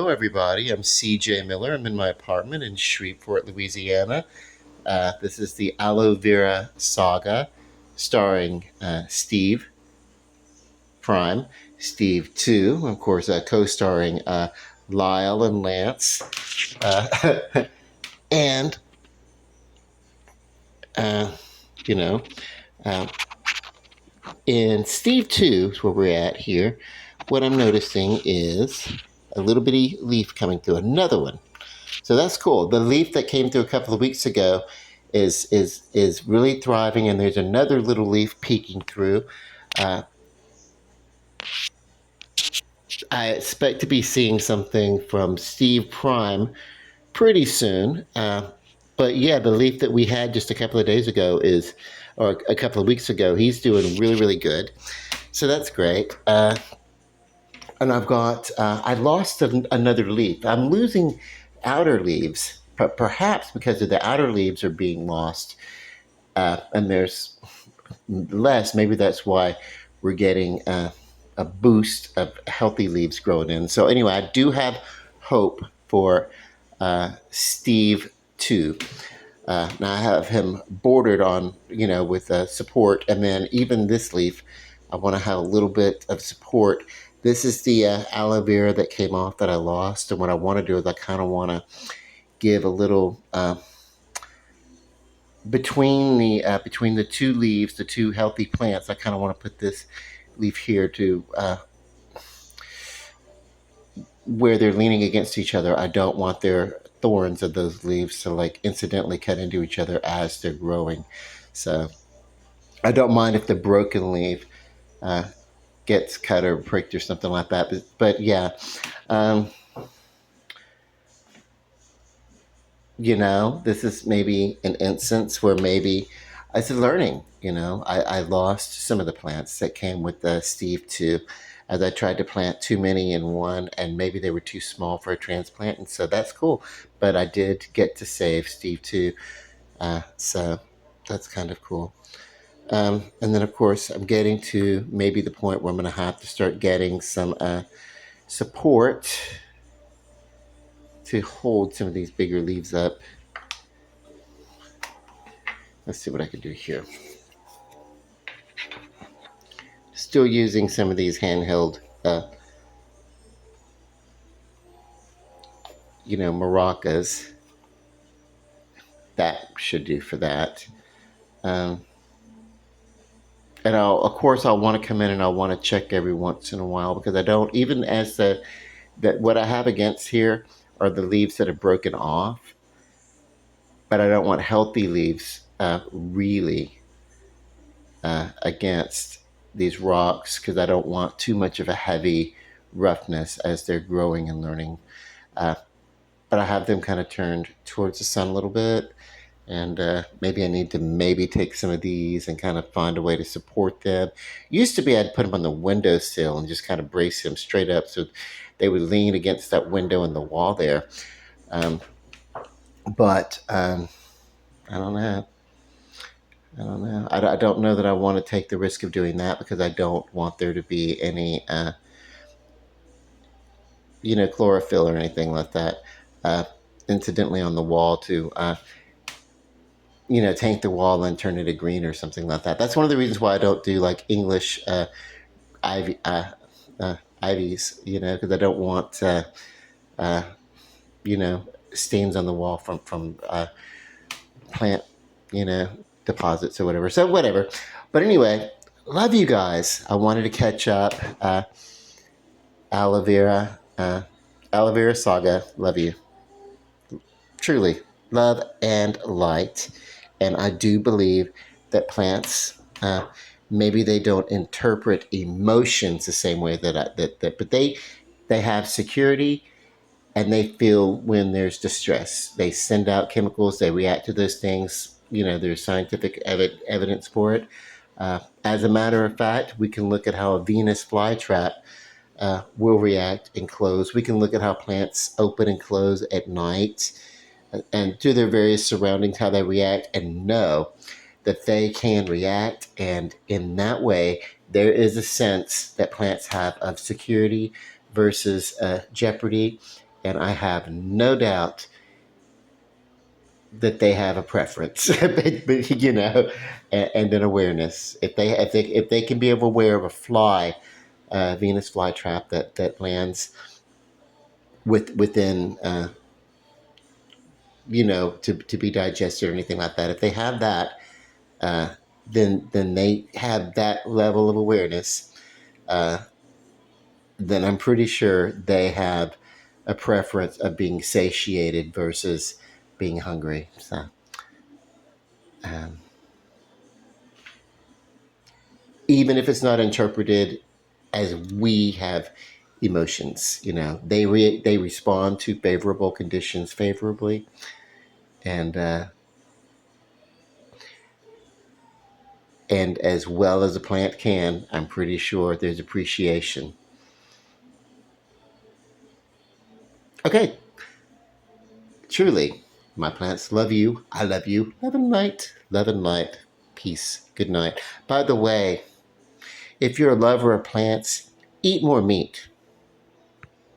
Hello, everybody. I'm CJ Miller. I'm in my apartment in Shreveport, Louisiana. This is the Aloe Vera Saga, starring Steve Prime, Steve 2, of course, co-starring Lyle and Lance. Uh, and, uh, you know, uh, in Steve 2 is where we're at here. What I'm noticing is a little bitty leaf coming through, another one. So that's cool. The leaf that came through a couple of weeks ago is really thriving, and there's another little leaf peeking through. Uh, I expect to be seeing something from Steve Prime pretty soon. But yeah, the leaf that we had just a couple of days ago or a couple of weeks ago, he's doing really, really good. So that's great. And I lost another leaf. I'm losing outer leaves, perhaps because of the outer leaves are being lost, and there's less. Maybe that's why we're getting a boost of healthy leaves growing in. So anyway, I do have hope for Steve too. Now I have him bordered on, with support, and then even this leaf, I want to have a little bit of support. This is the aloe vera that came off that I lost, and what I want to do is I kind of want to give a little between the two leaves, the two healthy plants. I kind of want to put this leaf here to where they're leaning against each other. I don't want their thorns of those leaves to like incidentally cut into each other as they're growing. So I don't mind if the broken leaf uh, gets cut or pricked or something like that. But yeah, um, this is maybe an instance where maybe it's a learning. I lost some of the plants that came with Steve too, as I tried to plant too many in one, and maybe they were too small for a transplant, and so that's cool. But I did get to save Steve too, so that's kind of cool. And then, of course, I'm getting to maybe the point where I'm going to have to start getting some support to hold some of these bigger leaves up. Let's see what I can do here. Still using some of these handheld, maracas. That should do for that. Um, and of course, I'll want to come in and I'll want to check every once in a while, because I don't, even as that what I have against here are the leaves that are broken off, but I don't want healthy leaves really against these rocks, because I don't want too much of a heavy roughness as they're growing and learning. Uh, but I have them kind of turned towards the sun a little bit, and maybe I need to maybe take some of these and kind of find a way to support them. Used to be I'd put them on the windowsill and just kind of brace them straight up so they would lean against that window in the wall there. Um, but I don't know. I don't know. I don't know that I want to take the risk of doing that, because I don't want there to be any, chlorophyll or anything like that, uh, incidentally on the wall to, taint the wall and turn it to green or something like that. That's one of the reasons why I don't do like English ivy, ivies, because I don't want, uh, stains on the wall from plant, you know, deposits or whatever. So whatever. But anyway, love you guys. I wanted to catch up. Aloe vera, aloe vera saga. Love you. Truly, love and light. And I do believe that plants, maybe they don't interpret emotions the same way but they have security, and they feel when there's distress. They send out chemicals, they react to those things. There's scientific evidence for it. As a matter of fact, we can look at how a Venus flytrap will react and close. We can look at how plants open and close at night, and to their various surroundings, how they react, and know that they can react. And in that way, there is a sense that plants have of security versus jeopardy. and I have no doubt that they have a preference, but, and an awareness. If they can be aware of a fly, Venus flytrap that lands within to be digested or anything like that. If they have that, uh, then they have that level of awareness. Uh, then I'm pretty sure they have a preference of being satiated versus being hungry. So, um, even if it's not interpreted as we have emotions, they respond to favorable conditions favorably, and and as well as a plant can, I'm pretty sure there's appreciation. Okay, truly, my plants love you. I love you. Love and light. Love and light. Peace. Good night. By the way, if you're a lover of plants, eat more meat.